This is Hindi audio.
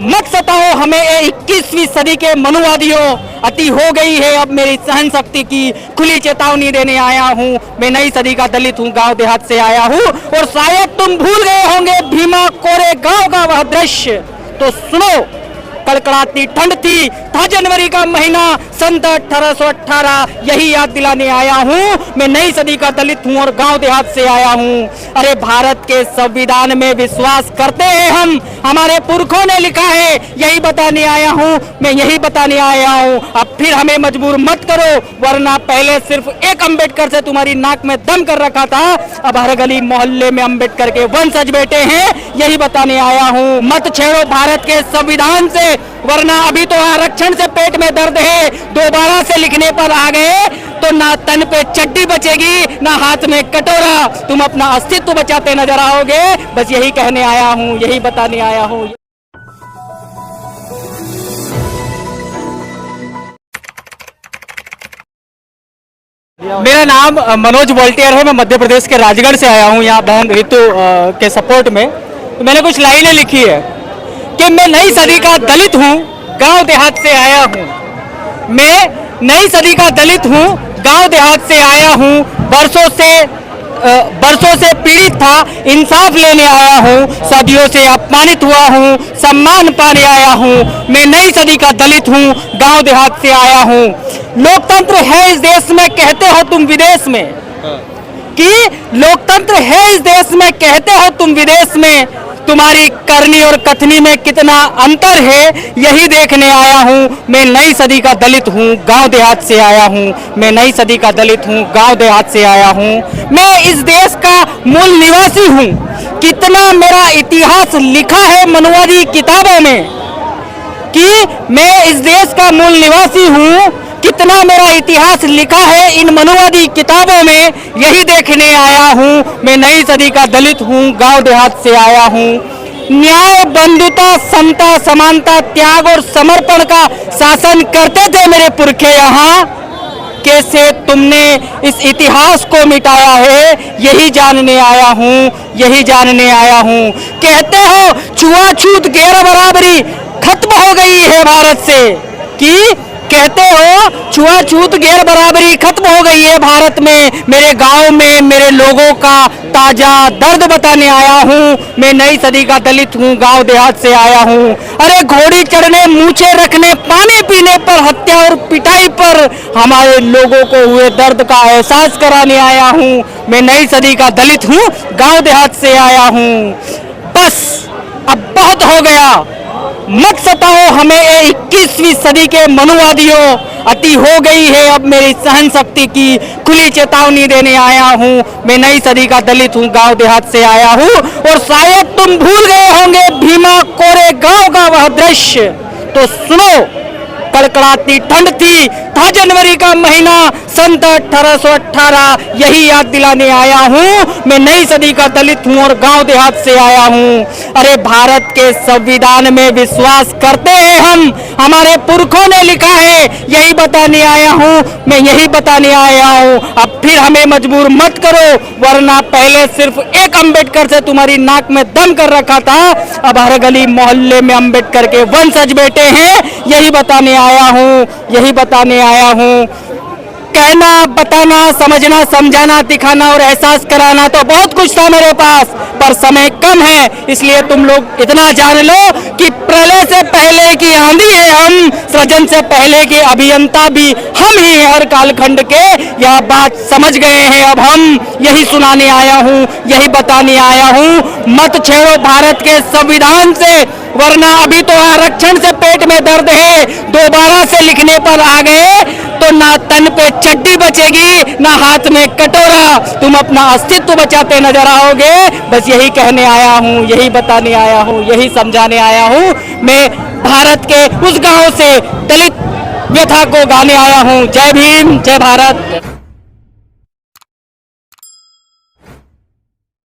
मत सताओ हमें 21वीं सदी के मनुवादियों, अति हो गई है अब मेरी सहन शक्ति की, खुली चेतावनी देने आया हूँ। मैं नई सदी का दलित हूँ, गांव देहात से आया हूँ। और शायद तुम भूल गए होंगे भीमा कोरे गांव का वह दृश्य, तो सुनो। कड़कड़ाती ठंड थी, था जनवरी का महीना, सन 1818, यही याद दिलाने आया हूँ। मैं नई सदी का दलित हूँ और गांव देहात से आया हूँ। अरे भारत के संविधान में विश्वास करते हैं हम, हमारे पुरखों ने लिखा है, यही बताने आया हूँ। मैं यही बताने आया हूँ। अब फिर हमें मजबूर मत करो, वरना पहले सिर्फ एक अम्बेडकर से तुम्हारी नाक में दम कर रखा था, अब हर गली मोहल्ले में अम्बेडकर के वंशज बैठे हैं, यही बताने आया हूँ। मत छेड़ो भारत के संविधान से, वरना अभी तो आरक्षण से पेट में दर्द है, दोबारा से लिखने पर आ गए तो ना तन पे चड्डी बचेगी, ना हाथ में कटोरा, तुम अपना अस्तित्व बचाते नजर आओगे। बस यही कहने आया हूँ, यही बताने आया हूँ। मेरा नाम मनोज वोल्टियर है, मैं मध्य प्रदेश के राजगढ़ से आया हूँ यहाँ बहन ऋतु के सपोर्ट में। तो मैंने कुछ लाइनें लिखी है कि मैं नई सदी का दलित हूँ, गांव देहात से आया हूँ। मैं नई सदी का दलित हूँ, गांव देहात से आया हूँ। बरसों से पीड़ित था, इंसाफ लेने आया हूँ। सदियों से अपमानित हुआ हूँ, सम्मान पाने आया हूँ। मैं नई सदी का दलित हूँ, गांव देहात से आया हूँ। लोकतंत्र है इस देश में, कहते हो तुम विदेश में, कि लोकतंत्र है इस देश में, कहते हो तुम विदेश में, तुम्हारी करनी और कथनी में कितना अंतर है, यही देखने आया हूँ। मैं नई सदी का दलित हूँ, गांव देहात से आया हूँ। मैं नई सदी का दलित हूँ, गांव देहात से आया हूँ। मैं इस देश का मूल निवासी हूँ। कितना मेरा इतिहास लिखा है मनुवादी किताबों में, कि मैं इस देश का मूल निवासी हूँ। कितना मेरा इतिहास लिखा है इन मनुवादी किताबों में, यही देखने आया हूँ। मैं नई सदी का दलित हूँ, गांव देहात से आया हूँ। न्याय, बंधुता, समता, समानता, त्याग और समर्पण का शासन करते थे मेरे पुरखे यहाँ। कैसे तुमने इस इतिहास को मिटाया है, यही जानने आया हूँ, यही जानने आया हूँ। कहते हो छुआछूत गैर बराबरी खत्म हो गई है भारत से, कि कहते हो छुआछूत गैर बराबरी खत्म हो गई है भारत में। मेरे गांव में मेरे लोगों का ताजा दर्द बताने आया हूँ। मैं नई सदी का दलित हूँ, गांव देहात से आया हूँ। अरे घोड़ी चढ़ने, मूछे रखने, पानी पीने पर, हत्या और पिटाई पर हमारे लोगों को हुए दर्द का एहसास कराने आया हूँ। मैं नई सदी का दलित हूँ, गांव देहात से आया हूँ। बस अब बहुत हो गया, मत सताओ हमें 21वीं सदी के मनुवादियों, अति हो गई है अब मेरी सहन शक्ति की, खुली चेतावनी देने आया हूँ। मैं नई सदी का दलित हूँ, गांव देहात से आया हूँ। और शायद तुम भूल गए होंगे भीमा कोरे गांव का वह दृश्य, तो सुनो। कड़कड़ाती ठंड थी, था जनवरी का महीना, सन 1818, यही याद दिलाने आया हूँ। मैं नई सदी का दलित हूँ और गांव देहात से आया हूँ। अरे भारत के संविधान में विश्वास करते हैं हम, हमारे पुरखों ने लिखा है, यही बताने आया हूँ। मैं यही बताने आया हूँ। अब फिर हमें मजबूर मत करो, वरना पहले सिर्फ एक अम्बेडकर से तुम्हारी नाक में दम कर रखा था, अब हर गली मोहल्ले में अम्बेडकर के वंशज बैठे हैं, यही बताने आया हूँ, यही बताने आया हूँ। कहना, बताना, समझना, समझाना, दिखाना और एहसास कराना तो बहुत कुछ था मेरे पास, पर समय कम है। इसलिए तुम लोग इतना जान लो कि प्रलय से पहले की आंधी है हम, सृजन से पहले के अभियंता भी हम ही हैं हर कालखंड के। यह बात समझ गए हैं अब हम, यही सुनाने आया हूँ, यही बताने आया हूँ। मत छेड़ो भारत के संविधान से, वरना अभी तो आरक्षण से पेट में दर्द है, दोबारा से लिखने पर आ गए तो ना तन पे चड्डी बचेगी, ना हाथ में कटोरा, तुम अपना अस्तित्व बचाते नजर आओगे। बस यही कहने आया हूँ, यही बताने आया हूँ, यही समझाने आया हूँ। मैं भारत के उस गांव से दलित व्यथा को गाने आया हूँ। जय भीम, जय भारत।